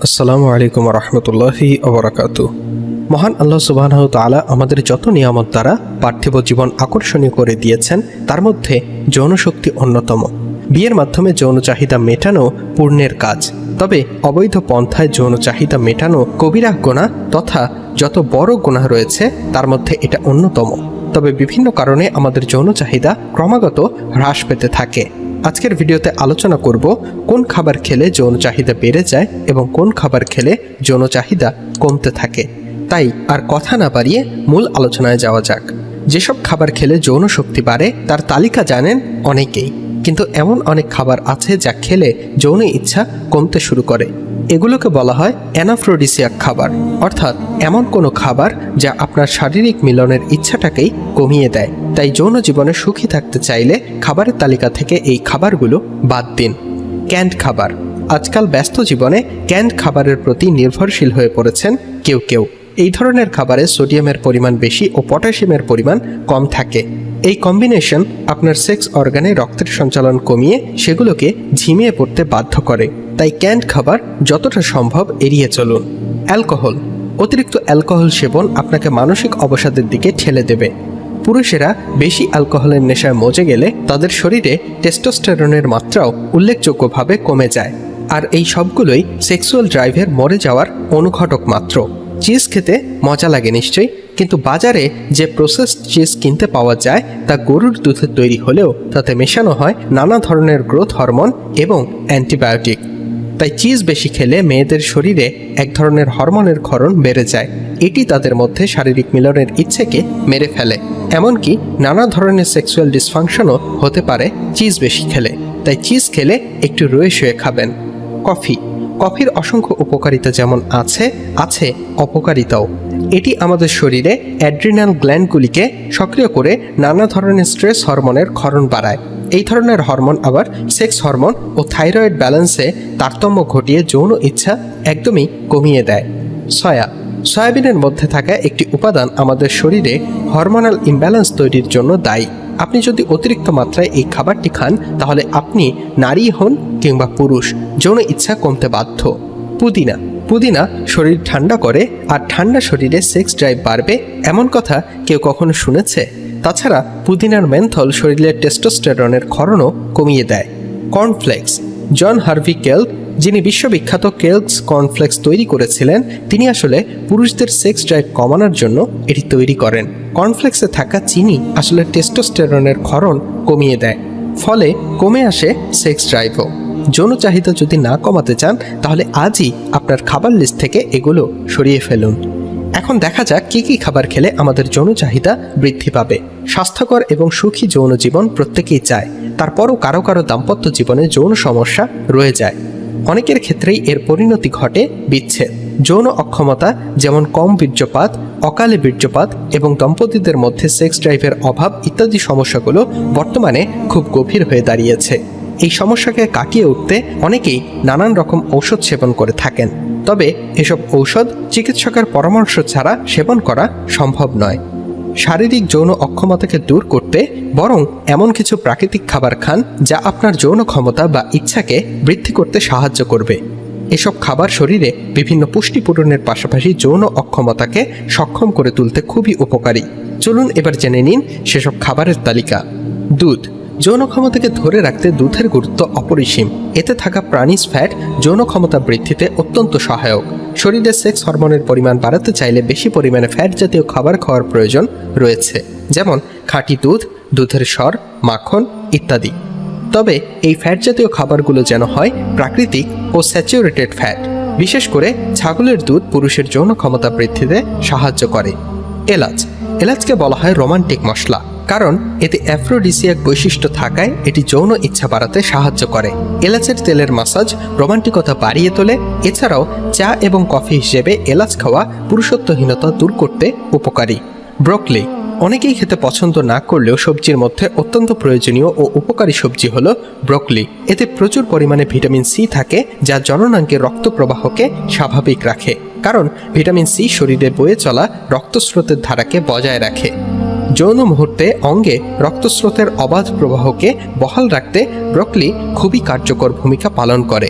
আসসালামু আলাইকুম রহমতুল্লাহি ওবরাকাতু। মহান আল্লাহ সুবহানাহু ওয়া তাআলা আমাদের যত নিয়ামত দ্বারা পার্থিব জীবন আকর্ষণীয় করে দিয়েছেন তার মধ্যে যৌনশক্তি অন্যতম। বিয়ের মাধ্যমে যৌন চাহিদা মেটানো পুণ্যের কাজ, তবে অবৈধ পন্থায় যৌন চাহিদা মেটানো কবিরা গুনাহ তথা যত বড় গুনাহ রয়েছে তার মধ্যে এটা অন্যতম। তবে বিভিন্ন কারণে আমাদের যৌন চাহিদা ক্রমাগত হ্রাস পেতে থাকে। আজকের ভিডিওতে আলোচনা করব কোন খাবার খেলে যৌন চাহিদা বেড়ে যায় এবং কোন খাবার খেলে যৌন চাহিদা কমতে থাকে। তাই আর কথা না বাড়িয়ে মূল আলোচনায় যাওয়া যাক। যেসব খাবার খেলে যৌন শক্তি বাড়ে তার তালিকা জানেন অনেকেই, কিন্তু এমন অনেক খাবার আছে যা খেলে যৌন ইচ্ছা কমতে শুরু করে। এগুলোকে বলা হয় অ্যানাফ্রোডিসিয়াক খাবার, অর্থাৎ এমন কোনো খাবার যা আপনার শারীরিক মিলনের ইচ্ছাটাকেই কমিয়ে দেয়। তাই যৌন জীবনে সুখী থাকতে চাইলে খাবারের তালিকা থেকে এই খাবারগুলো বাদ দিন। ক্যান্ড খাবার। আজকাল ব্যস্ত জীবনে ক্যান্ড খাবারের প্রতি নির্ভরশীল হয়ে পড়েছেন কেউ কেউ। এই ধরনের খাবারে সোডিয়ামের পরিমাণ বেশি ও পটাশিয়ামের পরিমাণ কম থাকে। এই কম্বিনেশন আপনার সেক্স অর্গানে রক্তের সঞ্চালন কমিয়ে সেগুলোকে ঝিমিয়ে পড়তে বাধ্য করে। তাই ক্যান্ড খাবার যতটা সম্ভব এড়িয়ে চলুন। অ্যালকোহল। অতিরিক্ত অ্যালকোহল সেবন আপনাকে মানসিক অবসাদের দিকে ঠেলে দেবে। পুরুষেরা বেশি অ্যালকোহলের নেশায় মজে গেলে তাদের শরীরে টেস্টোস্টেরনের মাত্রাও উল্লেখযোগ্যভাবে কমে যায়, আর এই সবগুলোই সেক্সুয়াল ড্রাইভের মরে যাওয়ার অনুঘটক মাত্র। চিজ খেতে মজা লাগে নিশ্চয়ই, কিন্তু বাজারে যে প্রসেসড চিজ কিনতে পাওয়া যায় তা গরুর দুধে তৈরি হলেও তাতে মেশানো হয় নানা ধরনের গ্রোথ হরমোন এবং অ্যান্টিবায়োটিক। তাই চিজ বেশি খেলে মেয়েদের শরীরে এক ধরনের হরমোনের ক্ষরণ বেড়ে যায়। এটি তাদের মধ্যে শারীরিক মিলনের ইচ্ছেকে মেরে ফেলে। এমনকি নানা ধরনের সেক্সুয়াল ডিসফাংশনও হতে পারে চিজ বেশি খেলে। তাই চিজ খেলে একটু রয়ে শুয়ে খাবেন। কফি। কফির অসংখ্য উপকারিতা যেমন আছে অপকারিতাও। এটি আমাদের শরীরে অ্যাড্রিনাল গ্ল্যান্ডগুলিকে সক্রিয় করে নানা ধরনের স্ট্রেস হরমোনের ক্ষরণ বাড়ায়। এই ধরনের হরমোন আবার সেক্স হরমোন ও থাইরয়েড ব্যালেন্সে তারতম্য ঘটিয়ে যৌন ইচ্ছা একদমই কমিয়ে দেয়। সয়াবিনের মধ্যে থাকা একটি উপাদান আমাদের শরীরে হরমোনাল ইমব্যালেন্স তৈরির জন্য দায়ী। আপনি যদি অতিরিক্ত মাত্রায় এই খাবারটি খান তাহলে আপনি নারী হন কিংবা পুরুষ, যৌন ইচ্ছা কমতে বাধ্য। পুদিনা শরীর ঠান্ডা করে, আর ঠান্ডা শরীরে সেক্স ড্রাইভ বাড়বে এমন কথা কেউ কখনো শুনেছে? তাছাড়া পুদিনার মেন্থল শরীরের টেস্টোস্টেরনের ক্ষরণও কমিয়ে দেয়। কর্নফ্লেক্স। জন হার্ভি কেল্ক, যিনি বিশ্ববিখ্যাত কেল্কস কর্নফ্লেক্স তৈরি করেছিলেন, তিনি আসলে পুরুষদের সেক্স ড্রাইভ কমানোর জন্য এটি তৈরি করেন। কর্নফ্লেক্সে থাকা চিনি আসলে টেস্টোস্টেরনের ক্ষরণ কমিয়ে দেয়, ফলে কমে আসে সেক্স ড্রাইভও। যৌন চাহিদা যদি না কমাতে চান তাহলে আজই আপনার খাবার লিস্ট থেকে এগুলো সরিয়ে ফেলুন। এখন দেখা যাক কী কী খাবার খেলে আমাদের যৌন চাহিদা বৃদ্ধি পাবে। স্বাস্থ্যকর এবং সুখী যৌন জীবন প্রত্যেকেই চায়, তারপরও কারো কারো দাম্পত্য জীবনে যৌন সমস্যা রয়ে যায়। অনেকের ক্ষেত্রেই এর পরিণতি ঘটে বিচ্ছেদ। যৌন অক্ষমতা যেমন কম বীর্যপাত, অকালে বীর্যপাত এবং দম্পতিদের মধ্যে সেক্স ড্রাইভের অভাব ইত্যাদি সমস্যাগুলো বর্তমানে খুব গভীর হয়ে দাঁড়িয়েছে। এই সমস্যাকে কাটিয়ে উঠতে অনেকেই নানান রকম ঔষধ সেবন করে থাকেন, তবে এসব ঔষধ চিকিৎসকের পরামর্শ ছাড়া সেবন করা সম্ভব নয়। শারীরিক যৌন অক্ষমতাকে দূর করতে বরং এমন কিছু প্রাকৃতিক খাবার খান যা আপনার যৌন ক্ষমতা বা ইচ্ছাকে বৃদ্ধি করতে সাহায্য করবে। এসব খাবার শরীরে বিভিন্ন পুষ্টি পূরণের পাশাপাশি যৌন অক্ষমতাকে সক্ষম করে তুলতে খুবই উপকারী। চলুন এবার জেনে নিন সেসব খাবারের তালিকা। দুধ। যৌন ক্ষমতাকে ধরে রাখতে দুধের গুরুত্ব অপরিসীম। এতে থাকা প্রাণীজ ফ্যাট যৌন ক্ষমতা বৃদ্ধিতে অত্যন্ত সহায়ক। শরীরে সেক্স হরমোনের পরিমাণ বাড়াতে চাইলে বেশি পরিমাণে ফ্যাট জাতীয় খাবার খাওয়ার প্রয়োজন রয়েছে, যেমন খাঁটি দুধ, দুধের সর, মাখন ইত্যাদি। তবে এই ফ্যাট জাতীয় খাবারগুলো যেন হয় প্রাকৃতিক ও স্যাচুরেটেড ফ্যাট। বিশেষ করে ছাগলের দুধ পুরুষের যৌন ক্ষমতা বৃদ্ধিতে সাহায্য করে। এলাচকে বলা হয় রোমান্টিক মশলা, কারণ এতে অ্যাফ্রোডিসিয়াক বৈশিষ্ট্য থাকায় এটি যৌন ইচ্ছা বাড়াতে সাহায্য করে। এলাচের তেলের মাসাজ রোমান্টিকতা বাড়িয়ে তোলে। এছাড়াও চা এবং কফি হিসেবে এলাচ খাওয়া পুরুষত্বহীনতা দূর করতে উপকারী। ব্রোকলি। অনেকেই খেতে পছন্দ না করলেও সবজির মধ্যে অত্যন্ত প্রয়োজনীয় ও উপকারী সবজি হল ব্রোকলি। এতে প্রচুর পরিমাণে ভিটামিন সি থাকে, যা জননাঙ্গের রক্ত প্রবাহকে স্বাভাবিক রাখে, কারণ ভিটামিন সি শরীরে বয়ে চলা রক্তস্রোতের ধারাকে বজায় রাখে। যৌন মুহূর্তে অঙ্গে রক্তস্রোতের অবাধ প্রবাহকে বহাল রাখতে ব্রোকলি খুবই কার্যকর ভূমিকা পালন করে।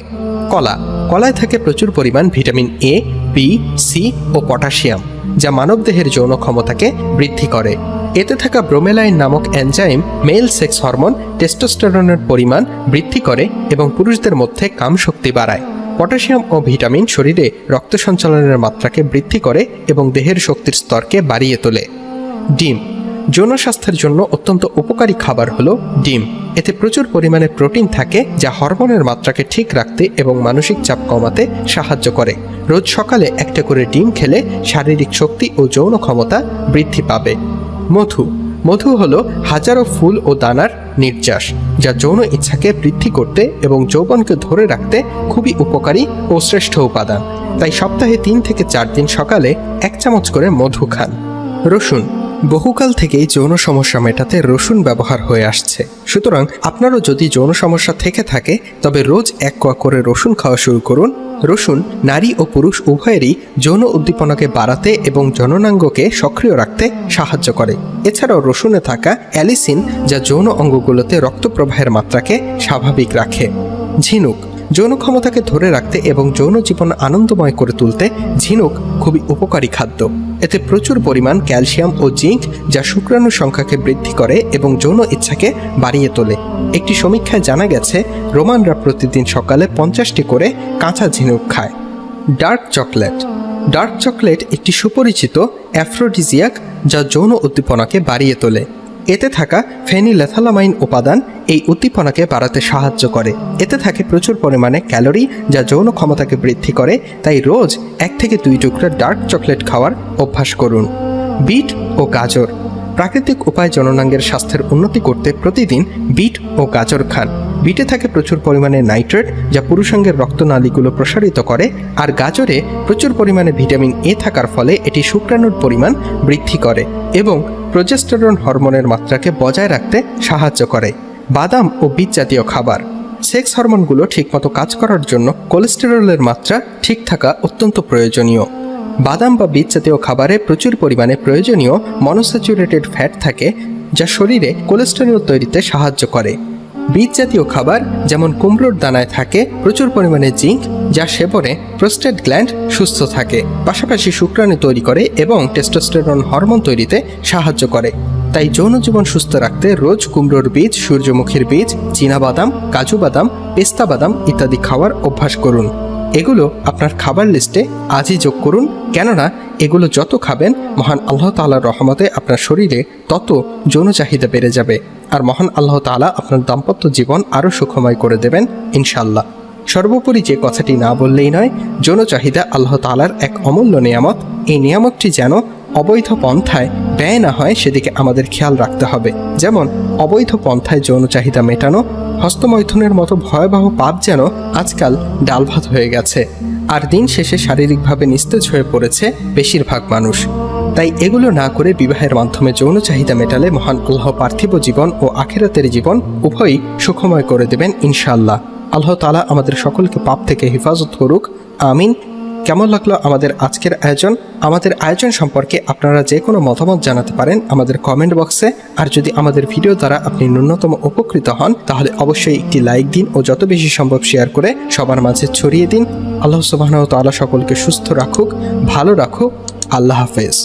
কলা। কলায় থাকে প্রচুর পরিমাণ ভিটামিন এ, বি, সি ও পটাশিয়াম, যা মানবদেহের যৌন ক্ষমতাকে বৃদ্ধি করে। এতে থাকা ব্রোমেলাইন নামক এনজাইম মেল সেক্স হরমোন টেস্টোস্টেরনের পরিমাণ বৃদ্ধি করে এবং পুরুষদের মধ্যে কামশক্তি বাড়ায়। পটাশিয়াম ও ভিটামিন শরীরে রক্ত সঞ্চালনের মাত্রাকে বৃদ্ধি করে এবং দেহের শক্তির স্তরকে বাড়িয়ে তোলে। ডিম যৌন স্বাস্থ্যের জন্য অত্যন্ত উপকারী খাবার হলো ডিম। এতে প্রচুর পরিমাণে প্রোটিন থাকে, যা হরমোনের মাত্রাকে ঠিক রাখতে এবং মানসিক চাপ কমাতে সাহায্য করে। রোজ সকালে একটা করে ডিম খেলে শারীরিক শক্তি ও যৌন ক্ষমতা বৃদ্ধি পাবে। মধু হলো হাজারো ফুল ও দানার নির্যাস, যা যৌন ইচ্ছাকে বৃদ্ধি করতে এবং যৌবনকে ধরে রাখতে খুবই উপকারী ও শ্রেষ্ঠ উপাদান। তাই সপ্তাহে 3 থেকে 4 দিন সকালে 1 চামচ করে মধু খান। রসুন বহুকাল থেকেই যৌন সমস্যা মেটাতে রসুন ব্যবহার হয়ে আসছে। সুতরাং আপনারও যদি যৌন সমস্যা থেকে থাকে তবে রোজ 1 কোয়া করে রসুন খাওয়া শুরু করুন। রসুন নারী ও পুরুষ উভয়েরই যৌন উদ্দীপনাকে বাড়াতে এবং জননাঙ্গকে সক্রিয় রাখতে সাহায্য করে। এছাড়াও রসুনে থাকা অ্যালিসিন, যা যৌন অঙ্গগুলোতে রক্ত প্রবাহের মাত্রাকে স্বাভাবিক রাখে। ঝিনুক যৌন ক্ষমতাকে ধরে রাখতে এবং যৌন জীবন আনন্দময় করে তুলতে ঝিনুক খুবই উপকারী খাদ্য। এতে প্রচুর পরিমাণ ক্যালসিয়াম ও জিঙ্ক, যা শুক্রাণুর সংখ্যাকে বৃদ্ধি করে এবং যৌন ইচ্ছাকে বাড়িয়ে তোলে। একটি সমীক্ষায় জানা গেছে রোমানরা প্রতিদিন সকালে 50টি করে কাঁচা ঝিনুক খায়। ডার্ক চকলেট একটি সুপরিচিত অ্যাফ্রোডিজিয়াক, যা যৌন উদ্দীপনাকে বাড়িয়ে তোলে। এতে থাকা ফেনিলেথালামাইন উপাদান এই উদ্দীপনাকে বাড়াতে সাহায্য করে। এতে থাকে প্রচুর পরিমাণে ক্যালোরি, যা যৌন ক্ষমতাকে বৃদ্ধি করে। তাই রোজ 1 থেকে 2 টুকরা ডার্ক চকলেট খাওয়ার অভ্যাস করুন। বিট ও গাজর প্রাকৃতিক উপায়ে জননাঙ্গের স্বাস্থ্যের উন্নতি করতে প্রতিদিন বিট ও গাজর খান। বিটে থাকে প্রচুর পরিমাণে নাইট্রেট, যা পুরুষাঙ্গের রক্তনালীগুলো প্রসারিত করে, আর গাজরে প্রচুর পরিমাণে ভিটামিন এ থাকার ফলে এটি শুক্রাণুর পরিমাণ বৃদ্ধি করে এবং প্রোজেস্টেরন হরমোনের মাত্রাকে বজায় রাখতে সাহায্য করে। বাদাম ও বীজ জাতীয় খাবার সেক্স হরমোনগুলো ঠিকমতো কাজ করার জন্য কোলেস্টেরলের মাত্রা ঠিক থাকা অত্যন্ত প্রয়োজনীয়। বাদাম বা বীজ জাতীয় খাবারে প্রচুর পরিমাণে প্রয়োজনীয় মনোস্যাচুরেটেড ফ্যাট থাকে, যা শরীরে কোলেস্টেরল তৈরিতে সাহায্য করে। বীজ জাতীয় খাবার যেমন কুমড়োর দানায় থাকে প্রচুর পরিমাণে জিঙ্ক, যা সেবনে প্রোস্টেট গ্ল্যান্ড সুস্থ থাকে, পাশাপাশি শুক্রাণু তৈরি করে এবং টেস্টোস্টেরন হরমোন তৈরিতে সাহায্য করে। তাই যৌন জীবন সুস্থ রাখতে রোজ কুমড়োর বীজ, সূর্যমুখীর বীজ, চীনাবাদাম, কাজু বাদাম, পেস্তা বাদাম ইত্যাদি খাওয়ার অভ্যাস করুন। এগুলো আপনার খাবার লিস্টে আজই যোগ করুন, কেননা এগুলো যত খাবেন মহান আল্লাহ তাআলার রহমতে আপনার শরীরে তত যৌন চাহিদা বেড়ে যাবে, আর মহান আল্লাহ তাআলা আপনার দাম্পত্য জীবন আরও সুখময় করে দেবেন ইনশাআল্লাহ। সর্বোপরি যে কথাটি না বললেই নয়, যৌন চাহিদা আল্লাহ তাআলার এক অমূল্য নিয়ামত। এই নিয়ামতটি যেন অবৈধ পন্থায় ব্যয় না হয় সেদিকে আমাদের খেয়াল রাখতে হবে। যেমন অবৈধ পন্থায় যৌন চাহিদা মেটানো, হস্তমৈথুনের মতো ভয়াবহ পাপ যেন আজকাল ডাল ভাত হয়ে গেছে, আর দিন শেষে শারীরিকভাবে নিস্তেজ হয়ে পড়েছে বেশিরভাগ মানুষ। তাই এগুলো না করে বিবাহের মাধ্যমে যৌন চাহিদা মেটালে মহান আল্লাহ পার্থিব জীবন ও আখিরাতের জীবন উভয়ই সুখময় করে দেবেন ইনশাআল্লাহ। আল্লাহ তাআলা আমাদের সকলকে পাপ থেকে হেফাজত করুক, আমিন। কেমন লাগলো আমাদের আজকের আয়োজন? আমাদের আয়োজন সম্পর্কে আপনারা যে কোনো মতামত জানাতে পারেন আমাদের কমেন্ট বক্সে। আর যদি আমাদের ভিডিও দ্বারা আপনি ন্যূনতম উপকৃত হন তাহলে অবশ্যই একটি লাইক দিন ও যত বেশি সম্ভব শেয়ার করে সবার মাঝে ছড়িয়ে দিন। আল্লাহ সুবহানাহু ওয়া তাআলা সকলকে সুস্থ রাখুক, ভালো রাখুক। আল্লাহ হাফেজ।